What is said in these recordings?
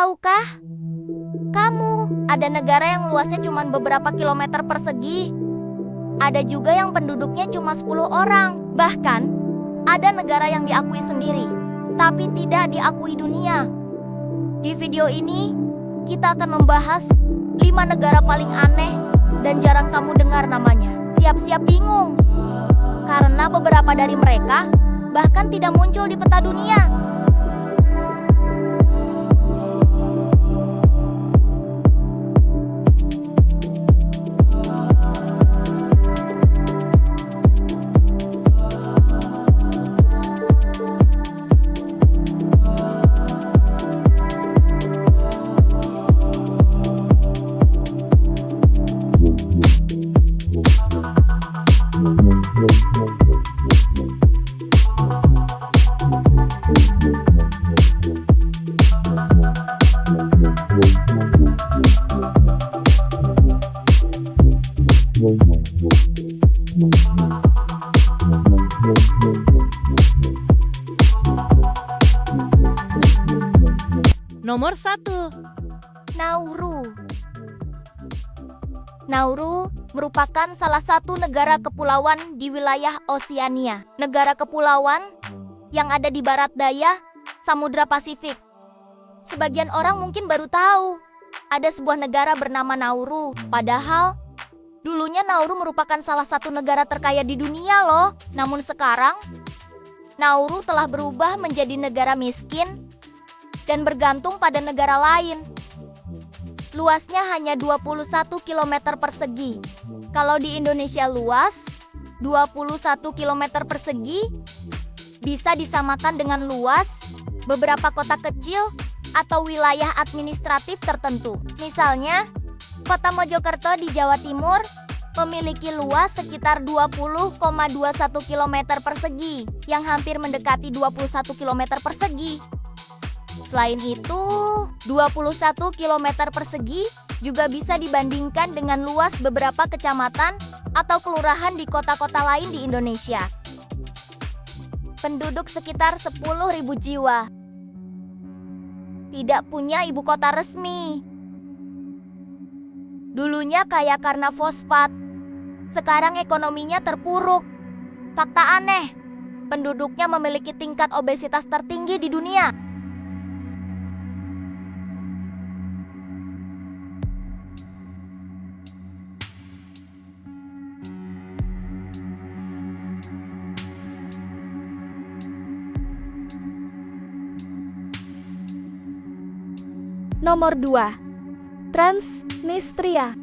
Tahukah kamu, ada negara yang luasnya cuma beberapa kilometer persegi. Ada juga yang penduduknya cuma 10 orang. Bahkan, ada negara yang diakui sendiri, tapi tidak diakui dunia. Di video ini, kita akan membahas 5 negara paling aneh dan jarang kamu dengar namanya. Siap-siap bingung, karena beberapa dari mereka bahkan tidak muncul di peta dunia. Nomor 1. Nauru. Nauru merupakan salah satu negara kepulauan di wilayah Oseania. Negara kepulauan yang ada di barat daya Samudra Pasifik. Sebagian orang mungkin baru tahu ada sebuah negara bernama Nauru. Padahal dulunya Nauru merupakan salah satu negara terkaya di dunia loh. Namun sekarang Nauru telah berubah menjadi negara miskin dan bergantung pada negara lain. Luasnya hanya 21 km persegi. Kalau di Indonesia luas 21 km persegi bisa disamakan dengan luas beberapa kota kecil atau wilayah administratif tertentu. Misalnya, Kota Mojokerto di Jawa Timur memiliki luas sekitar 20,21 km persegi yang hampir mendekati 21 km persegi. Selain itu, 21 km persegi juga bisa dibandingkan dengan luas beberapa kecamatan atau kelurahan di kota-kota lain di Indonesia. Penduduk sekitar 10.000 jiwa. Tidak punya ibu kota resmi. Dulunya kaya karena fosfat. Sekarang ekonominya terpuruk. Fakta aneh, penduduknya memiliki tingkat obesitas tertinggi di dunia. Nomor 2. Transnistria.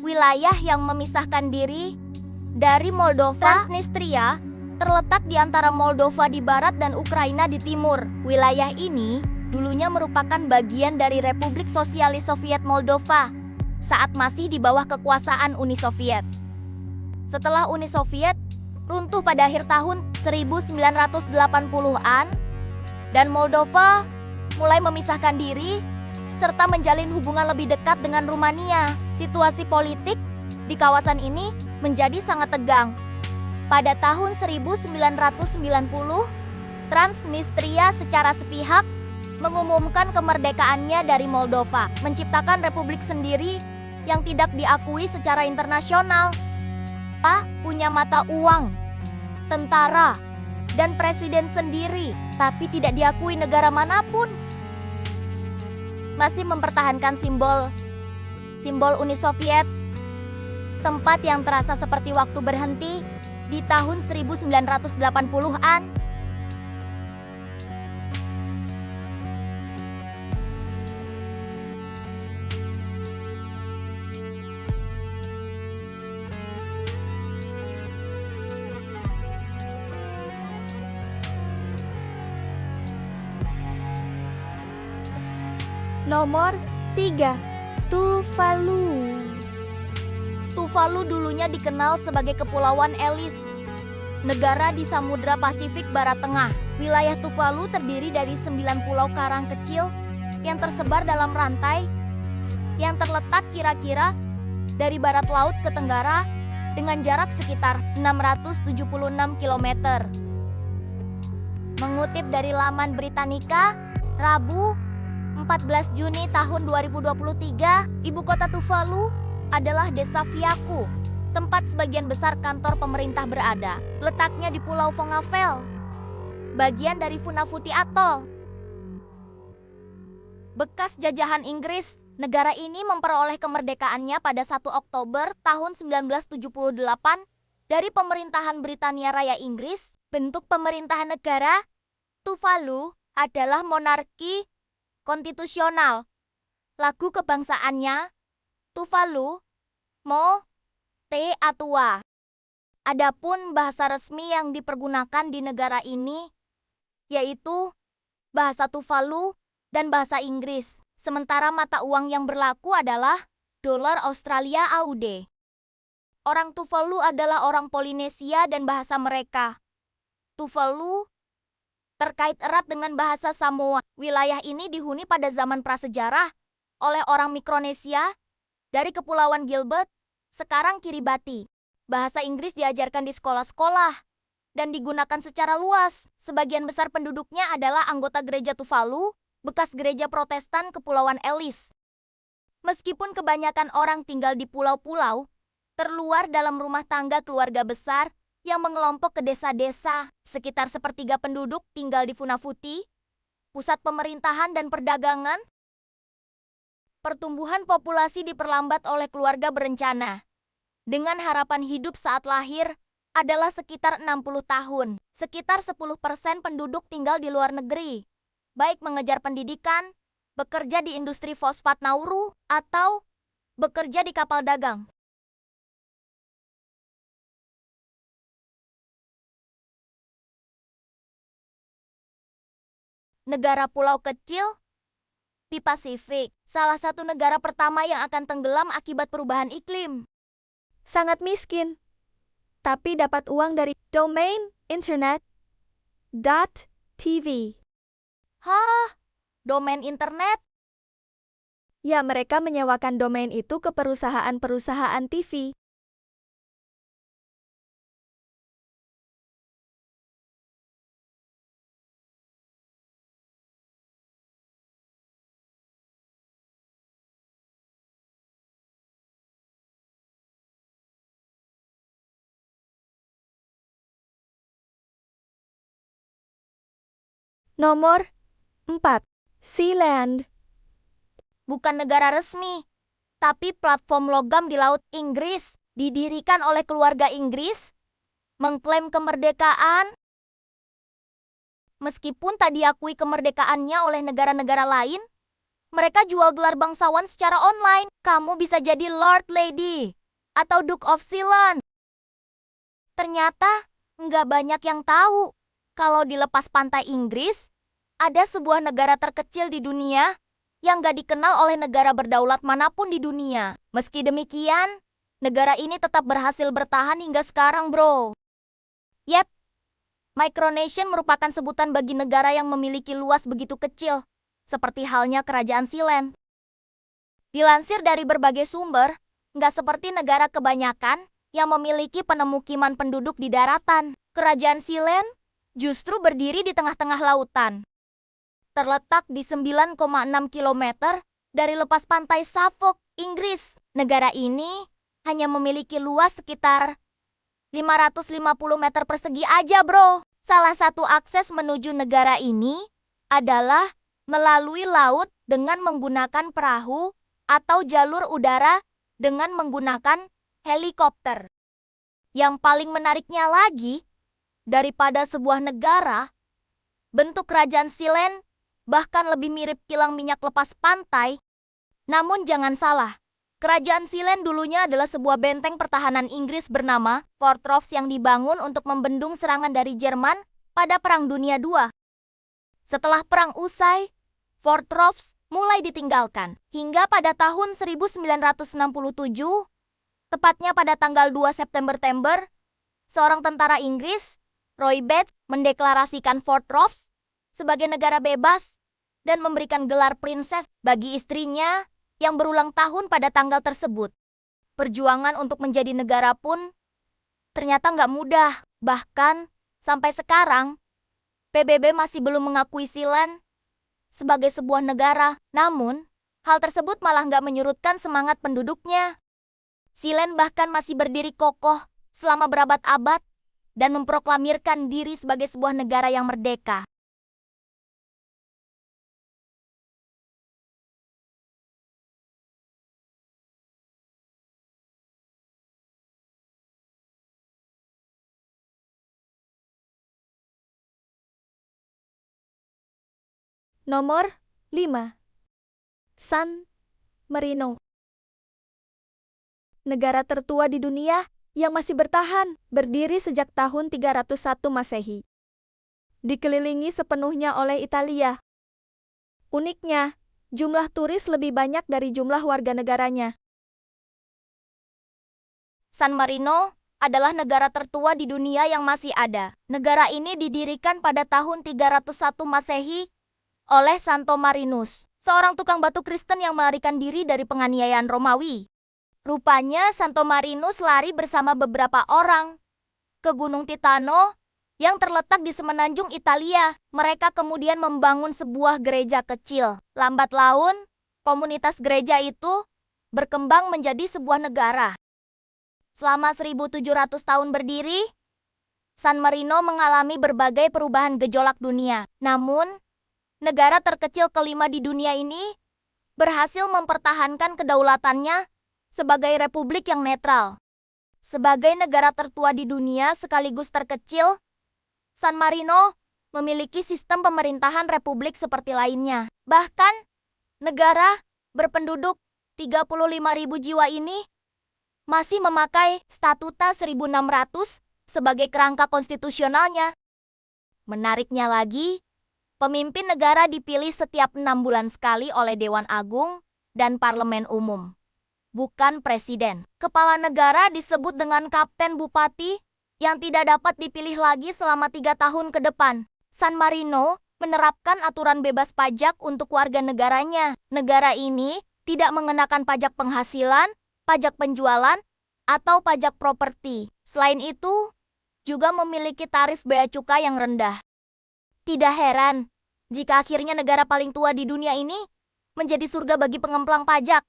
Wilayah yang memisahkan diri dari Moldova. Transnistria terletak di antara Moldova di barat dan Ukraina di timur. Wilayah ini dulunya merupakan bagian dari Republik Sosialis Soviet Moldova saat masih di bawah kekuasaan Uni Soviet. Setelah Uni Soviet runtuh pada akhir tahun 1980-an dan Moldova mulai memisahkan diri serta menjalin hubungan lebih dekat dengan Rumania. Situasi politik di kawasan ini menjadi sangat tegang. Pada tahun 1990, Transnistria secara sepihak mengumumkan kemerdekaannya dari Moldova, menciptakan republik sendiri yang tidak diakui secara internasional. Punya mata uang, tentara, dan presiden sendiri, tapi tidak diakui negara manapun. Masih mempertahankan simbol Uni Soviet, tempat yang terasa seperti waktu berhenti di tahun 1980-an. Nomor 3. Tuvalu. Tuvalu dulunya dikenal sebagai Kepulauan Ellis, negara di Samudra Pasifik Barat Tengah. Wilayah Tuvalu terdiri dari 9 pulau karang kecil yang tersebar dalam rantai yang terletak kira-kira dari barat laut ke tenggara dengan jarak sekitar 676 km. Mengutip dari laman Britannica, Rabu, 14 Juni tahun 2023, ibu kota Tuvalu adalah desa Vaiaku, tempat sebagian besar kantor pemerintah berada. Letaknya di Pulau Vongafel, bagian dari Funafuti Atoll. Bekas jajahan Inggris, negara ini memperoleh kemerdekaannya pada 1 Oktober tahun 1978 dari pemerintahan Britania Raya Inggris. Bentuk pemerintahan negara Tuvalu adalah monarki konstitusional. Lagu kebangsaannya Tuvalu Mo Te Atua. Adapun bahasa resmi yang dipergunakan di negara ini yaitu bahasa Tuvalu dan bahasa Inggris. Sementara mata uang yang berlaku adalah dolar Australia AUD. Orang Tuvalu adalah orang Polinesia dan bahasa mereka Tuvalu terkait erat dengan bahasa Samoa. Wilayah ini dihuni pada zaman prasejarah oleh orang Mikronesia dari Kepulauan Gilbert, sekarang Kiribati. Bahasa Inggris diajarkan di sekolah-sekolah dan digunakan secara luas. Sebagian besar penduduknya adalah anggota gereja Tuvalu, bekas gereja Protestan Kepulauan Ellice. Meskipun kebanyakan orang tinggal di pulau-pulau terluar dalam rumah tangga keluarga besar yang mengelompok ke desa-desa, sekitar sepertiga penduduk tinggal di Funafuti, pusat pemerintahan dan perdagangan. Pertumbuhan populasi diperlambat oleh keluarga berencana, dengan harapan hidup saat lahir adalah sekitar 60 tahun. Sekitar 10% penduduk tinggal di luar negeri, baik mengejar pendidikan, bekerja di industri fosfat Nauru, atau bekerja di kapal dagang. Negara pulau kecil di Pasifik, salah satu negara pertama yang akan tenggelam akibat perubahan iklim. Sangat miskin, tapi dapat uang dari domain internet .tv. Hah? Domain internet? Ya, mereka menyewakan domain itu ke perusahaan-perusahaan TV. Nomor 4. Sealand. Bukan negara resmi, tapi platform logam di Laut Inggris, didirikan oleh keluarga Inggris, mengklaim kemerdekaan. Meskipun tak diakui kemerdekaannya oleh negara-negara lain, mereka jual gelar bangsawan secara online. Kamu bisa jadi Lord Lady atau Duke of Sealand. Ternyata nggak banyak yang tahu kalau di lepas pantai Inggris ada sebuah negara terkecil di dunia yang nggak dikenal oleh negara berdaulat manapun di dunia. Meski demikian, negara ini tetap berhasil bertahan hingga sekarang, bro. Yep, Micronesian merupakan sebutan bagi negara yang memiliki luas begitu kecil, seperti halnya Kerajaan Sealand. Dilansir dari berbagai sumber, nggak seperti negara kebanyakan yang memiliki pemukiman penduduk di daratan. Kerajaan Sealand justru berdiri di tengah-tengah lautan. Terletak di 9,6 km dari lepas pantai Suffolk, Inggris. Negara ini hanya memiliki luas sekitar 550 meter persegi aja, bro. Salah satu akses menuju negara ini adalah melalui laut dengan menggunakan perahu atau jalur udara dengan menggunakan helikopter. Yang paling menariknya lagi, daripada sebuah negara, bentuk kerajaan Sealand bahkan lebih mirip kilang minyak lepas pantai. Namun jangan salah, kerajaan Sealand dulunya adalah sebuah benteng pertahanan Inggris bernama Fort Ross yang dibangun untuk membendung serangan dari Jerman pada Perang Dunia II. Setelah perang usai, Fort Ross mulai ditinggalkan hingga pada tahun 1967, tepatnya pada tanggal 2 September, seorang tentara Inggris, Roy Bates, mendeklarasikan Fort Ross sebagai negara bebas dan memberikan gelar prinses bagi istrinya yang berulang tahun pada tanggal tersebut. Perjuangan untuk menjadi negara pun ternyata nggak mudah. Bahkan sampai sekarang, PBB masih belum mengakui Sealand sebagai sebuah negara. Namun, hal tersebut malah nggak menyurutkan semangat penduduknya. Sealand bahkan masih berdiri kokoh selama berabad-abad dan memproklamirkan diri sebagai sebuah negara yang merdeka. Nomor 5. San Marino. Negara tertua di dunia yang masih bertahan, berdiri sejak tahun 301 Masehi. Dikelilingi sepenuhnya oleh Italia. Uniknya, jumlah turis lebih banyak dari jumlah warga negaranya. San Marino adalah negara tertua di dunia yang masih ada. Negara ini didirikan pada tahun 301 Masehi oleh Santo Marinus, seorang tukang batu Kristen yang melarikan diri dari penganiayaan Romawi. Rupanya Santo Marinus lari bersama beberapa orang ke Gunung Titano yang terletak di semenanjung Italia. Mereka kemudian membangun sebuah gereja kecil. Lambat laun, komunitas gereja itu berkembang menjadi sebuah negara. Selama 1700 tahun berdiri, San Marino mengalami berbagai perubahan gejolak dunia. Namun, negara terkecil kelima di dunia ini berhasil mempertahankan kedaulatannya sebagai republik yang netral. Sebagai negara tertua di dunia sekaligus terkecil, San Marino memiliki sistem pemerintahan republik seperti lainnya. Bahkan, negara berpenduduk 35.000 jiwa ini masih memakai Statuta 1600 sebagai kerangka konstitusionalnya. Menariknya lagi, pemimpin negara dipilih setiap 6 bulan sekali oleh Dewan Agung dan Parlemen Umum, bukan presiden. Kepala negara disebut dengan Kapten Bupati yang tidak dapat dipilih lagi selama 3 tahun ke depan. San Marino menerapkan aturan bebas pajak untuk warga negaranya. Negara ini tidak mengenakan pajak penghasilan, pajak penjualan, atau pajak properti. Selain itu, juga memiliki tarif bea cukai yang rendah. Tidak heran jika akhirnya negara paling tua di dunia ini menjadi surga bagi pengemplang pajak.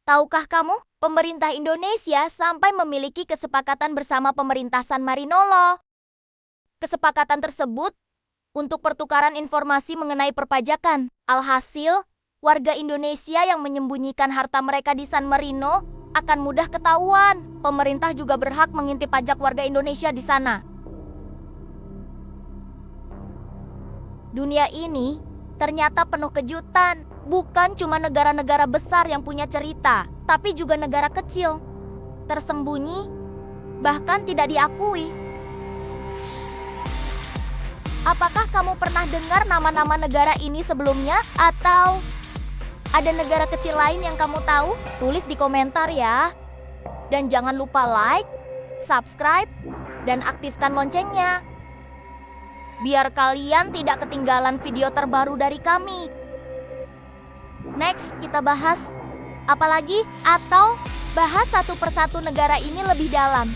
Tahukah kamu, pemerintah Indonesia sampai memiliki kesepakatan bersama pemerintah San Marino loh. Kesepakatan tersebut untuk pertukaran informasi mengenai perpajakan. Alhasil, warga Indonesia yang menyembunyikan harta mereka di San Marino akan mudah ketahuan. Pemerintah juga berhak mengintip pajak warga Indonesia di sana. Dunia ini ternyata penuh kejutan. Bukan cuma negara-negara besar yang punya cerita, tapi juga negara kecil, tersembunyi, bahkan tidak diakui. Apakah kamu pernah dengar nama-nama negara ini sebelumnya? Atau ada negara kecil lain yang kamu tahu? Tulis di komentar ya. Dan jangan lupa like, subscribe, dan aktifkan loncengnya, biar kalian tidak ketinggalan video terbaru dari kami. Next, kita bahas apa lagi? Atau bahas satu persatu negara ini lebih dalam.